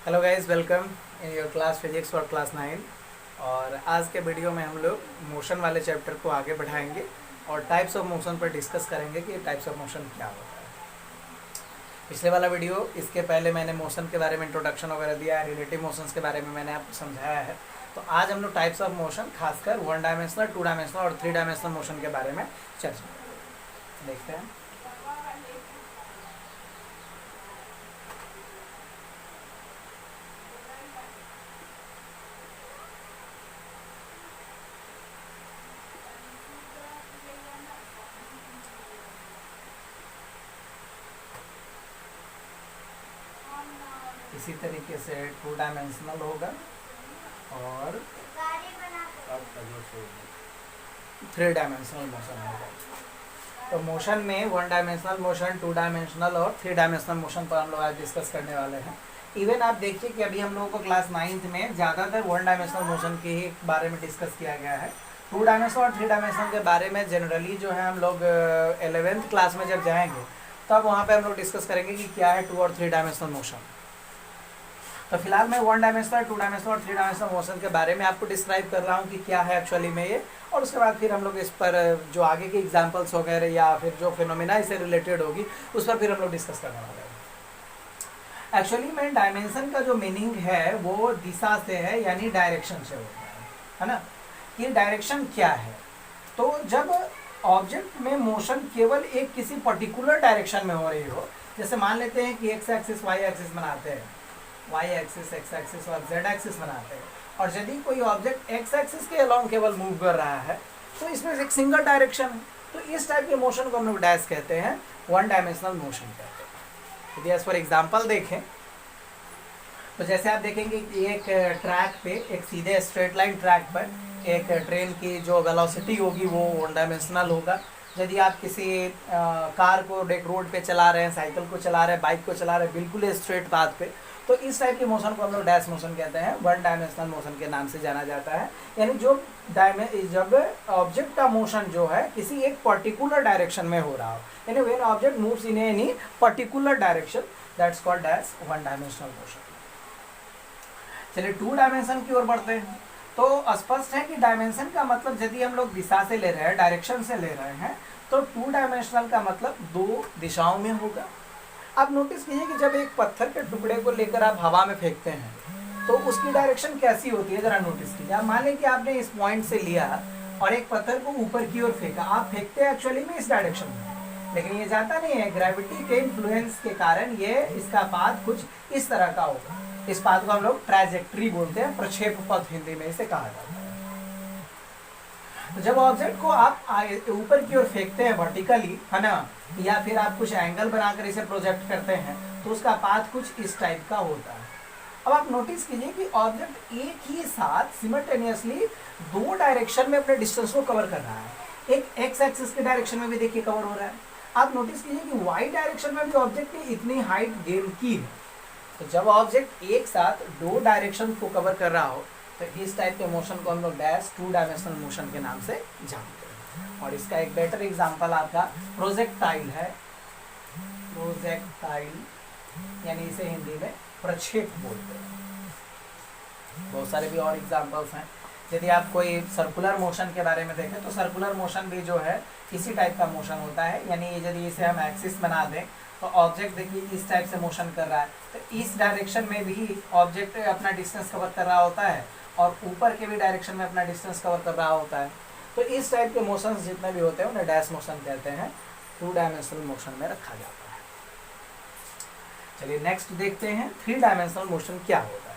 Hello guys, welcome in your class physics for class 9। और आज के वीडियो में हम लोग मोशन वाले चैप्टर को आगे बढ़ाएंगे और टाइप्स ऑफ मोशन पर डिस्कस करेंगे कि टाइप्स ऑफ मोशन क्या होता है। पिछले वाला वीडियो, इसके पहले मैंने मोशन के बारे में इंट्रोडक्शन वगैरह दिया है, रिलेटिव मोशंस के बारे में मैंने आपको समझाया है। तो आज हम लोग टाइप्स ऑफ मोशन, खासकर 1 डायमेंशनल, 2 डायमेंशनल और 3 डायमेंशनल मोशन के बारे में चर्चा देखते हैं। इसी तरीके से 2 डायमेंशनल होगा और 3 डायमेंशनल मोशन होगा। तो मोशन में 1 डायमेंशनल मोशन, 2 डायमेंशनल और 3 डायमेंशनल मोशन पर हम लोग आज डिस्कस करने वाले हैं। इवन आप देखिए कि अभी हम लोगों को क्लास 9th में ज़्यादातर 1 डायमेंशनल मोशन के ही बारे में डिस्कस किया गया है। 2 डायमेंशनल और 3 डायमेंशनल के बारे में जनरली जो है हम लोग 11th क्लास में जब जाएंगे तब वहाँ पे हम लोग डिस्कस करेंगे कि क्या है 2 और 3 डायमेंशनल मोशन। तो फिलहाल मैं 1 डायमेंशनल, 2 डायमेंशनल और 3 डायमेंशनल मोशन के बारे में आपको डिस्क्राइब कर रहा हूँ कि क्या है एक्चुअली में ये, और उसके बाद फिर हम लोग इस पर जो आगे के एग्जांपल्स वगैरह या फिर जो फिनोमेना इससे रिलेटेड होगी उस पर फिर हम लोग डिस्कस करने वाले हैं। एक्चुअली में डायमेंशन का जो मीनिंग है वो दिशा से है, यानी डायरेक्शन से होता है ना। ये डायरेक्शन क्या है? तो जब ऑब्जेक्ट में मोशन केवल एक किसी पर्टिकुलर डायरेक्शन में हो रही हो, जैसे मान लेते हैं कि एक्स एक्सिस वाई एक्सिस बनाते हैं, वाई एक्सिस, एक्स एक्सिस और जेड एक्सिस बनाते हैं, और यदि कोई ऑब्जेक्ट एक्स एक्सिस के अलोंग केवल मूव कर रहा है तो इसमें एक सिंगल डायरेक्शन है। तो इस टाइप के मोशन को हम लोग डैश कहते हैं, 1 डायमेंशनल मोशन कहते हैं। यदि एज फॉर एग्जाम्पल देखें तो जैसे आप देखेंगे कि एक ट्रैक पे, एक सीधे स्ट्रेट लाइन ट्रैक पर एक ट्रेन की जो वेलोसिटी होगी वो 1 डायमेंशनल होगा। यदि आप किसी कार को एक रोड पे चला रहे हैं, साइकिल को चला रहे हैं, बाइक को चला रहे हैं बिल्कुल स्ट्रेट पाथ पे, तो इस टाइप के मोशन को हम लोग डैश मोशन कहते हैं, 1 डायमेंशनल मोशन के नाम से जाना जाता है। यानी जब ऑब्जेक्ट का मोशन जो है किसी एक पर्टिकुलर डायरेक्शन में हो रहा हो, यानी when object moves in any particular direction, that's called dash 1 dimensional motion. चलिए 2 डायमेंशन की ओर बढ़ते हैं। तो स्पष्ट है कि डायमेंशन का मतलब यदि हम लोग दिशा से ले रहे हैं, डायरेक्शन से ले रहे हैं, तो 2 डायमेंशनल का मतलब 2 दिशाओं में होगा। आप नोटिस कीजिए कि जब एक पत्थर के टुकड़े को लेकर आप हवा में फेंकते हैं तो उसकी डायरेक्शन कैसी होती है, जरा नोटिस कीजिए। आप मान लें कि आपने इस पॉइंट से लिया और एक पत्थर को ऊपर की ओर फेंका, आप फेंकते हैं एक्चुअली में इस डायरेक्शन में, लेकिन ये जाता नहीं है। ग्रेविटी के इन्फ्लुएंस के कारण ये इसका पाथ कुछ इस तरह का होगा। इस पाथ को हम लोग ट्रैजेक्टरी बोलते हैं, प्रक्षेप पथ हिंदी में इसे कहा जाता है। तो जब ऑब्जेक्ट को आप ऊपर की ओर फेंकते हैं वर्टिकली, है ना, या फिर आप कुछ एंगल बनाकर इसे प्रोजेक्ट करते हैं तो उसका पाथ कुछ इस टाइप का होता है। अब आप नोटिस कीजिए कि ऑब्जेक्ट एक ही साथ सिमल्टेनियसली 2 डायरेक्शन में अपने डिस्टेंस को कवर कर रहा है। एक एक्स एक्सिस के डायरेक्शन में भी देखिए कवर हो रहा है। आप नोटिस कीजिए कि वाई डायरेक्शन में भी ऑब्जेक्ट ने इतनी हाइट गेन की है। तो जब ऑब्जेक्ट एक साथ 2 डायरेक्शन को कवर कर रहा हो तो इस टाइप के मोशन को हम लोग डैश 2 डायमेंशनल मोशन के नाम से जानते हैं। और इसका एक बेटर एग्जांपल आपका प्रोजेक्टाइल है। प्रोजेक्टाइल यानी इसे हिंदी में प्रक्षेप बोलते हैं। बहुत सारे भी और एग्जांपल्स हैं। यदि आप कोई सर्कुलर मोशन के बारे में देखें तो सर्कुलर मोशन भी जो है इसी टाइप का मोशन होता है। यानी यदि इसे हम एक्सिस बना दें तो ऑब्जेक्ट देखिए इस टाइप से मोशन कर रहा है, तो इस डायरेक्शन में भी ऑब्जेक्ट अपना डिस्टेंस कवर कर रहा होता है और ऊपर के भी डायरेक्शन में अपना डिस्टेंस कवर कर रहा होता है। तो इस टाइप के मोशंस जितने भी होते हैं उन्हें डैश मोशन कहते हैं, 2 डायमेंशनल मोशन में रखा जाता है। चलिए नेक्स्ट देखते हैं 3 डायमेंशनल मोशन क्या होता है।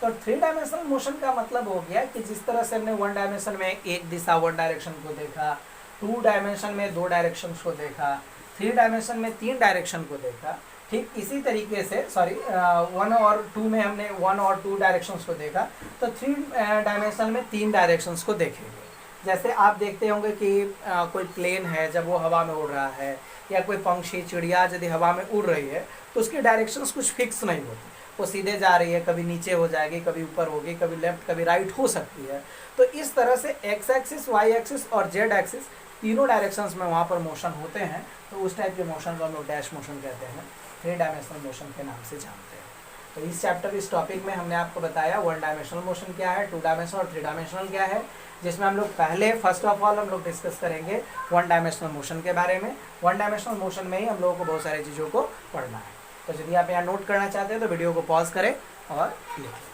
तो 3 डायमेंशनल मोशन का मतलब हो गया कि जिस तरह से हमने 1 डायमेंशन में एक दिशा 1 डायरेक्शन को देखा, 2 डायमेंशन में 2 डायरेक्शन को देखा, 3 डायमेंशन में 3 डायरेक्शन को देखा, ठीक इसी तरीके से 1 और 2 में हमने 1 और 2 डायरेक्शंस को देखा, तो 3 डायमेंशन में 3 डायरेक्शंस को देखेंगे। जैसे आप देखते होंगे कि कोई प्लेन है, जब वो हवा में उड़ रहा है, या कोई पंछी चिड़िया यदि हवा में उड़ रही है तो उसकी डायरेक्शंस कुछ फिक्स नहीं होती, वो सीधे जा रही है, कभी नीचे हो जाएगी, कभी ऊपर होगी, कभी लेफ्ट कभी राइट हो सकती है। तो इस तरह से एक्स एक्सिस, वाई एक्सिस और जेड एक्सिस तीनों डायरेक्शंस में वहाँ पर मोशन होते हैं। तो उस टाइप के मोशन को हम लोग डैश मोशन कहते हैं, 3 डायमेंशनल मोशन के नाम से जानते हैं। तो इस चैप्टर इस टॉपिक में हमने आपको बताया वन डायमेंशनल मोशन क्या है, टू डायमेंशनल और थ्री डायमेंशनल क्या है, जिसमें हम लोग पहले फर्स्ट ऑफ ऑल हम लोग डिस्कस करेंगे वन डायमेंशनल मोशन के बारे में। वन डायमेंशनल मोशन में ही हम लोगों को बहुत सारी चीज़ों को पढ़ना है। तो यदि आप यहाँ नोट करना चाहते हैं तो वीडियो को पॉज करें और लिखें।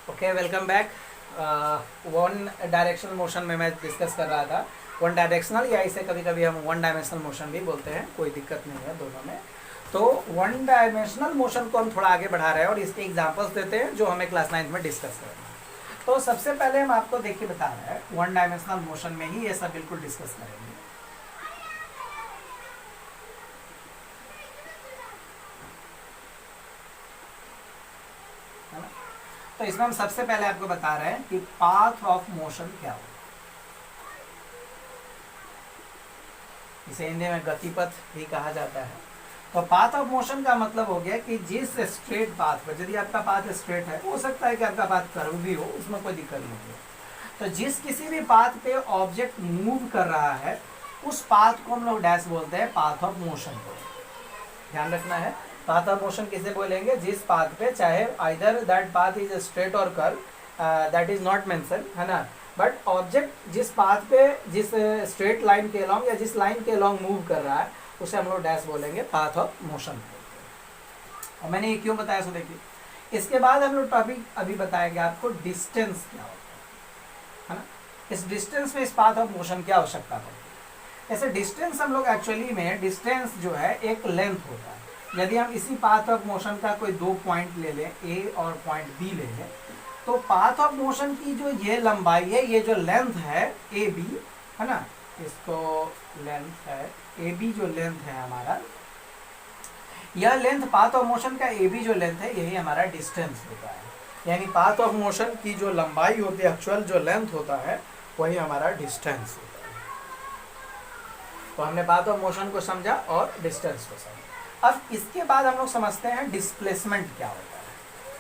Okay, welcome back. One directional motion में मैं डिस्कस कर रहा था वन डायरेक्शनल, या इसे कभी कभी हम वन डायमेंशनल मोशन भी बोलते हैं, कोई दिक्कत नहीं है दोनों में। तो वन डायमेंशनल मोशन को हम थोड़ा आगे बढ़ा रहे हैं और इसके एग्जांपल्स देते हैं जो हमें क्लास 9 में डिस्कस करना है। तो सबसे पहले हम आपको देखिए बता रहे हैं वन डायमेंशनल मोशन में ही ये सब बिल्कुल डिस्कस करेंगे। है ना? तो इसमें हम सबसे पहले आपको बता रहे हैं कि पाथ ऑफ मोशन क्या होगा। इसे हिंदी में गतिपथ भी कहा जाता है। तो पाथ ऑफ मोशन का मतलब हो गया कि जिस स्ट्रेट पाथ पर, यदि आपका पाथ स्ट्रेट है, हो सकता है कि आपका पाथ कर्व भी हो, उसमें कोई दिक्कत नहीं है। तो जिस किसी भी पाथ पे ऑब्जेक्ट मूव कर रहा है उस पाथ को हम लोग डैश बोलते हैं पाथ ऑफ मोशन को। ध्यान रखना है, पाथ ऑफ मोशन किसे बोलेंगे? जिस पाथ पे, चाहे either that path is straight और curve, that is not mention, है ना, बट ऑब्जेक्ट जिस पाथ पे, जिस स्ट्रेट लाइन के अलॉन्ग या जिस लाइन के अलॉन्ग मूव कर रहा है उसे हम लोग डैश बोलेंगे पाथ ऑफ मोशन। और मैंने ये क्यों बताया सो देखिए, इसके बाद हम लोग टॉपिक अभी बताएंगे आपको डिस्टेंस क्या होता है ना। इस डिस्टेंस में इस पाथ ऑफ मोशन की आवश्यकता पड़ती है। ऐसे डिस्टेंस हम लोग एक्चुअली में, डिस्टेंस जो है एक लेंथ होता है। यदि हम इसी पाथ ऑफ मोशन का कोई दो पॉइंट ले लें, ए और पॉइंट बी ले लें, तो पाथ ऑफ मोशन की जो ये लंबाई है, ये जो लेंथ है ए बी, है ना, इसको लेंथ है ए बी, जो लेंथ है हमारा, यह लेंथ पाथ ऑफ मोशन का ए बी जो लेंथ है यही हमारा डिस्टेंस होता है। यानी पाथ ऑफ मोशन की जो लंबाई होती है, एक्चुअल जो लेंथ होता है, वही हमारा डिस्टेंस होता है। तो हमने पाथ ऑफ मोशन को समझा और डिस्टेंस को समझा। अब इसके बाद हम लोग समझते हैं डिस्प्लेसमेंट क्या होता है।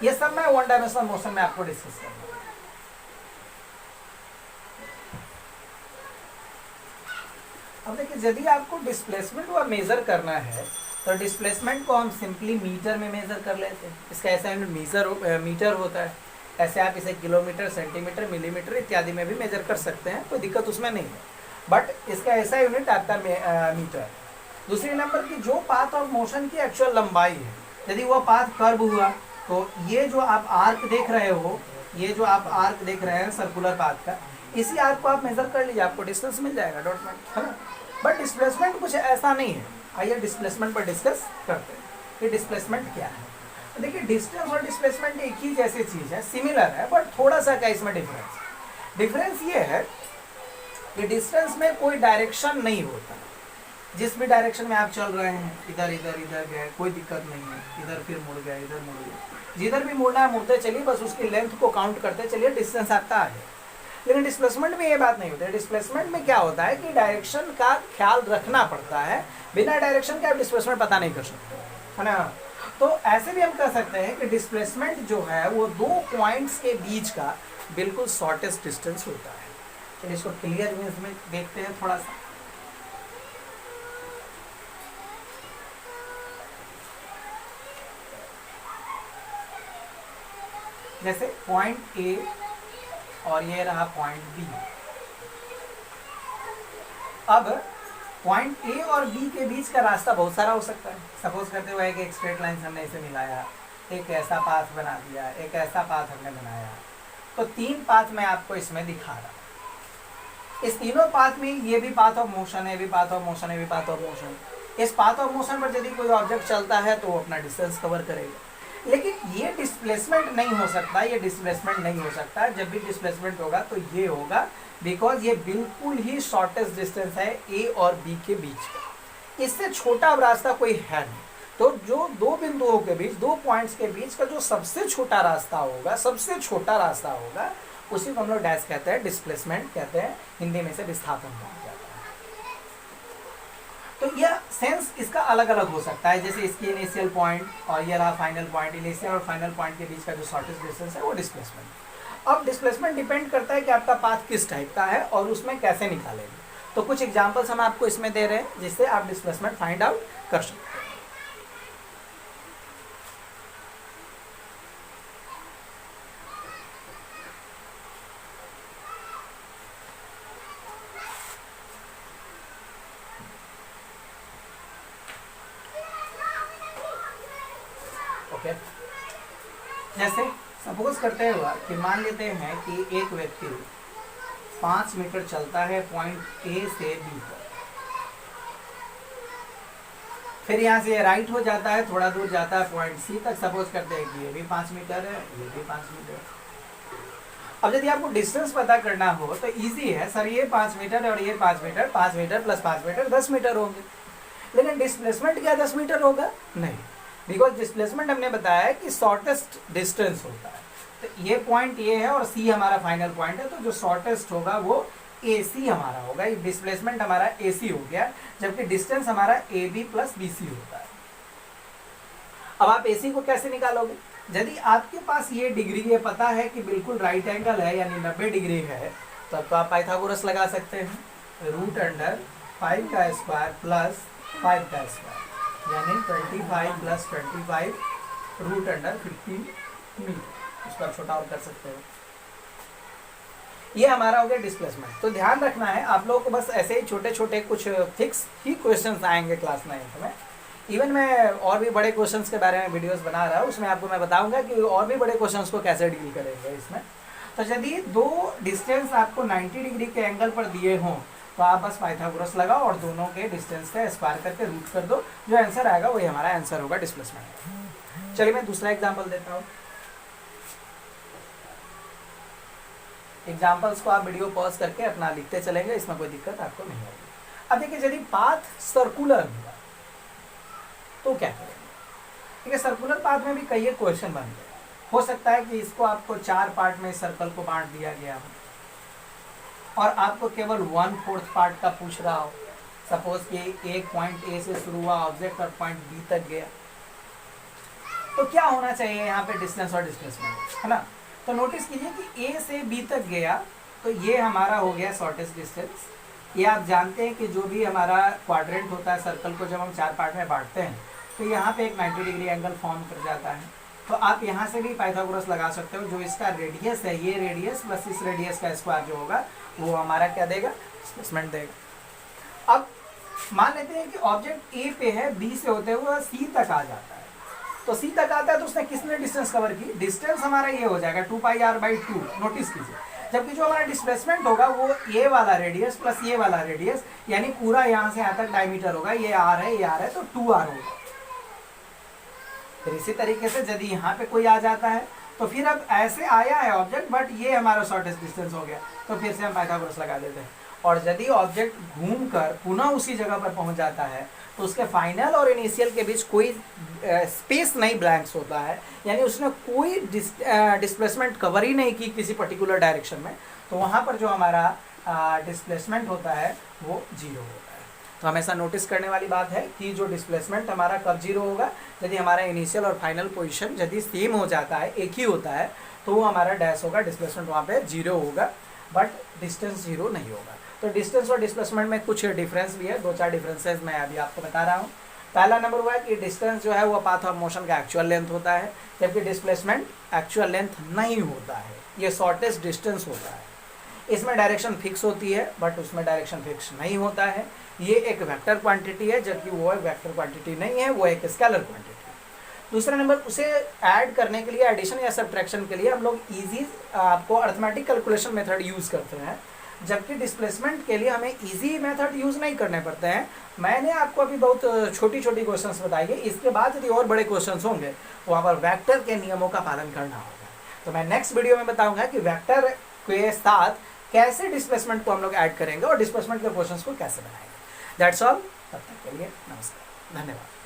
ये सब मैं वन डायमेंशनल मोशन में आपको डिस्कस करूंगा। अब देखिए, यदि आपको डिस्प्लेसमेंट को मेजर करना है तो डिस्प्लेसमेंट को हम सिंपली मीटर में मेजर कर लेते हैं। इसका ऐसा मीटर होता है। ऐसे आप इसे किलोमीटर, सेंटीमीटर, मिलीमीटर इत्यादि में भी मेजर कर सकते हैं, कोई दिक्कत उसमें नहीं है, बट इसका ऐसा यूनिट आपका मीटर है। दूसरी नंबर की जो पाथ ऑफ मोशन की एक्चुअल लंबाई है, यदि वो पाथ कर्व हुआ तो ये जो आप आर्क देख रहे हो, ये जो आप आर्क देख रहे हैं सर्कुलर पाथ का, इसी आर्क को आप मेजर कर लीजिए, आपको डिस्टेंस मिल जाएगा, डॉट में, है ना। बट डिस्प्लेसमेंट कुछ ऐसा नहीं है। आइए डिस्प्लेसमेंट पर डिस्कस करते हैं कि डिस्प्लेसमेंट क्या है। तो देखिए, डिस्टेंस और डिस्प्लेसमेंट एक ही जैसी चीज़ है, सिमिलर है, बट थोड़ा सा क्या इसमें डिफरेंस ये है कि डिस्टेंस में कोई डायरेक्शन नहीं होता। जिस भी डायरेक्शन में आप चल रहे हैं, इधर इधर इधर गए, कोई दिक्कत नहीं है, इधर फिर मुड़ गए, इधर मुड़ गए, जिधर भी मुड़ना है मुड़ते चलिए, बस उसकी लेंथ को काउंट करते चलिए, डिस्टेंस आता है। लेकिन डिस्प्लेसमेंट में ये बात नहीं होती है। डिस्प्लेसमेंट में क्या होता है कि डायरेक्शन का ख्याल रखना पड़ता है, बिना डायरेक्शन के आप डिस्प्लेसमेंट पता नहीं कर सकते, है ना। तो ऐसे भी हम कह सकते हैं कि डिस्प्लेसमेंट जो है वो दो पॉइंट्स के बीच का बिल्कुल शॉर्टेस्ट डिस्टेंस होता है। चलिए इसको क्लियर इमेज में देखते हैं थोड़ा सा। जैसे पॉइंट ए और ये रहा पॉइंट बी। अब पॉइंट ए और बी के बीच का रास्ता बहुत सारा हो सकता है। सपोज करते हुए एक स्ट्रेट लाइन हमने इसे मिलाया, एक ऐसा पाथ बना दिया, एक ऐसा पाथ हमने बनाया, तो तीन पाथ मैं आपको इसमें दिखा रहा हूं। इस तीनों पाथ में ये भी पाथ ऑफ मोशन है, भी पाथ ऑफ मोशन है, भी पाथ ऑफ मोशन। इस पाथ ऑफ मोशन पर यदि कोई ऑब्जेक्ट चलता है तो वो अपना डिस्टेंस कवर करेगा। लेकिन ये डिस्प्लेसमेंट नहीं हो सकता, ये डिस्प्लेसमेंट नहीं हो सकता। जब भी डिस्प्लेसमेंट होगा तो ये होगा, बिकॉज ये बिल्कुल ही शॉर्टेस्ट डिस्टेंस है ए और बी के बीच का। इससे छोटा अब रास्ता कोई है नहीं। तो जो दो बिंदुओं के बीच, दो पॉइंट्स के बीच का जो सबसे छोटा रास्ता होगा, सबसे छोटा रास्ता होगा, उसी को हम लोग डैश कहते हैं, डिस्प्लेसमेंट कहते हैं, हिंदी में से विस्थापन कहा जाता है। तो यह सेंस इसका अलग अलग हो सकता है। जैसे इसकी इनिशियल पॉइंट और ये रहा फाइनल पॉइंट, इनिशियल और फाइनल पॉइंट के बीच का जो शॉर्टेस्ट डिस्टेंस है वो डिस्प्लेसमेंट। अब डिस्प्लेसमेंट डिपेंड करता है कि आपका पाथ किस टाइप का है और उसमें कैसे निकालेंगे। तो कुछ एग्जांपल्स हम आपको इसमें दे रहे हैं जिससे आप डिस्प्लेसमेंट फाइंड आउट कर सकते हैं। ओके, जैसे सपोज करते हुआ कि मान लेते हैं कि एक व्यक्ति 5 मीटर चलता है पॉइंट ए से बी पर, फिर यहाँ से राइट हो जाता है, थोड़ा दूर जाता है पॉइंट सी तक। सपोज करते हैं कि ये भी 5 मीटर है, ये भी 5 मीटर है। अब यदि आपको डिस्टेंस पता करना हो तो इजी है सर, ये 5 मीटर और ये 5 metre, 5 metre plus 5 metre 10 metre होंगे। लेकिन डिस्प्लेसमेंट क्या 10 मीटर होगा? नहीं, बिकॉज डिस्प्लेसमेंट हमने बताया है कि शॉर्टेस्ट डिस्टेंस होता है। तो ये पॉइंट ये है और सी हमारा फाइनल पॉइंट है, तो जो शॉर्टेस्ट होगा वो ए सी हमारा होगा। ये डिस्प्लेसमेंट हमारा ए सी हो गया, जबकि डिस्टेंस हमारा A B plus B C होता है। अब आप ए सी को कैसे निकालोगे? यदि आपके पास ये डिग्री ये पता है कि बिल्कुल राइट एंगल है यानी 90 डिग्री है, तब तो आप पाइथागोरस लगा सकते हैं। रूट अंडर 5 का स्क्वायर प्लस 5 का स्क्वायर यानी 25 प्लस 25 रूट अंडर 15 मीटर। इसको आप छोटा और कर सकते हो। ये हमारा हो गया डिस्प्लेसमेंट। तो ध्यान रखना है आप लोगों को, बस ऐसे ही छोटे छोटे कुछ फिक्स ही क्वेश्चंस आएंगे क्लास 9 में। इवन मैं और भी बड़े क्वेश्चंस के बारे में वीडियोस बना रहा हूँ, उसमें आपको मैं बताऊंगा कि और भी बड़े क्वेश्चंस को कैसे डील करेंगे इसमें। तो यदि दो डिस्टेंस आपको 90 डिग्री के एंगल पर दिए हों तो आप बस पाइथागोरस लगाओ और दोनों के डिस्टेंस का स्क्वायर करके रूट कर दो, जो आंसर आएगा वही हमारा आंसर होगा डिस्प्लेसमेंट। चलिए मैं दूसरा एग्जाम्पल देता हूँ। एग्जाम्पल्स को आप वीडियो पॉज करके अपना लिखते चलेंगे, इसमें कोई दिक्कत आपको नहीं होगी। अब देखिए यदि पाथ सर्कुलर हुआ तो क्या करेंगे? ठीक है, सर्कुलर पाथ में भी कई क्वेश्चन बन गए। हो सकता है कि इसको आपको 4 पार्ट में सर्कल को बांट दिया गया हो और आपको केवल 1/4 पार्ट का पूछ रहा हो। सपोज कि एक पॉइंट ए से शुरू हुआ ऑब्जेक्ट और पॉइंट बी तक गया, तो क्या होना चाहिए यहाँ पे? डिस्टेंस और डिस्प्लेसमेंट, है ना। तो नोटिस कीजिए कि ए से बी तक गया तो ये हमारा हो गया शॉर्टेस्ट डिस्टेंस। ये आप जानते हैं कि जो भी हमारा क्वाड्रेंट होता है सर्कल को जब हम 4 पार्ट में बांटते हैं तो यहाँ पे एक 90 डिग्री एंगल फॉर्म कर जाता है। तो आप यहाँ से भी पाइथागोरस लगा सकते हो। जो इसका रेडियस है, ये रेडियस प्लस इस रेडियस का स्क्वायर जो होगा वो हमारा क्या देगा? डिस्प्लेसमेंट देगा। अब मान लेते हैं कि ऑब्जेक्ट ए पे है, बी से होते हुए सी तक आ जाता है। तो सी तक आता है तो उसने किसने डिस्टेंस कवर की? डिस्टेंस हमारा ये हो जाएगा 2πr/2। नोटिस कीजिए, जबकि जो हमारा डिस्प्लेसमेंट होगा वो ये वाला रेडियस प्लस ये वाला रेडियस यानी पूरा यहाँ से यहाँ तक डायमीटर होगा। ये r है, ये r है, तो 2r होगा। फिर इसी तरीके से यदि यहाँ पे कोई आ जाता है तो फिर अब ऐसे आया है ऑब्जेक्ट बट ये हमारा शॉर्टेस्ट डिस्टेंस हो गया, तो फिर से हम पाइथागोरस लगा देते हैं। और यदि ऑब्जेक्ट घूमकर पुनः उसी जगह पर पहुंच जाता है तो उसके फाइनल और इनिशियल के बीच कोई स्पेस नहीं ब्लैंक्स होता है, यानी उसने कोई डिस्प्लेसमेंट कवर ही नहीं की किसी पर्टिकुलर डायरेक्शन में, तो वहाँ पर जो हमारा डिस्प्लेसमेंट होता है वो 0 होता है। तो हमेशा नोटिस करने वाली बात है कि जो डिस्प्लेसमेंट हमारा कब 0 होगा? यदि हमारा इनिशियल और फाइनल पोजीशन यदि सेम हो जाता है, एक ही होता है, तो वो हमारा डैश होगा, डिस्प्लेसमेंट वहाँ पे 0 होगा, बट डिस्टेंस 0 नहीं होगा। तो डिस्टेंस और डिस्प्लेसमेंट में कुछ डिफरेंस भी है, 2-4 डिफरेंसेस मैं अभी आपको बता रहा हूँ। पहला नंबर हुआ है कि डिस्टेंस जो है वो पाथ ऑफ मोशन का एक्चुअल लेंथ होता है, जबकि डिस्प्लेसमेंट एक्चुअल लेंथ नहीं होता है, ये शॉर्टेस्ट डिस्टेंस होता है। इसमें डायरेक्शन फिक्स होती है बट उसमें डायरेक्शन फिक्स नहीं होता है। ये एक वेक्टर क्वांटिटी है, जबकि वो एक वेक्टर क्वांटिटी नहीं है, वो एक स्केलर क्वांटिटी है। दूसरा नंबर, उसे ऐड करने के लिए, एडिशन या सब्ट्रैक्शन के लिए हम लोग इजी आपको अर्थमेटिक कैलकुलेशन मेथड यूज़ करते हैं, जबकि डिस्प्लेसमेंट के लिए हमें इजी मेथड यूज़ नहीं करने पड़ते हैं। मैंने आपको अभी बहुत छोटी छोटी क्वेश्चंस बताई है, इसके बाद यदि और बड़े क्वेश्चंस होंगे वहाँ पर वेक्टर के नियमों का पालन करना होगा। तो मैं नेक्स्ट वीडियो में बताऊंगा कि वेक्टर के साथ कैसे डिस्प्लेसमेंट को हम लोग ऐड करेंगे और डिस्प्लेसमेंट के क्वेश्चंस को कैसे बनाएंगे। That's all. तब तक के लिए नमस्कार, धन्यवाद।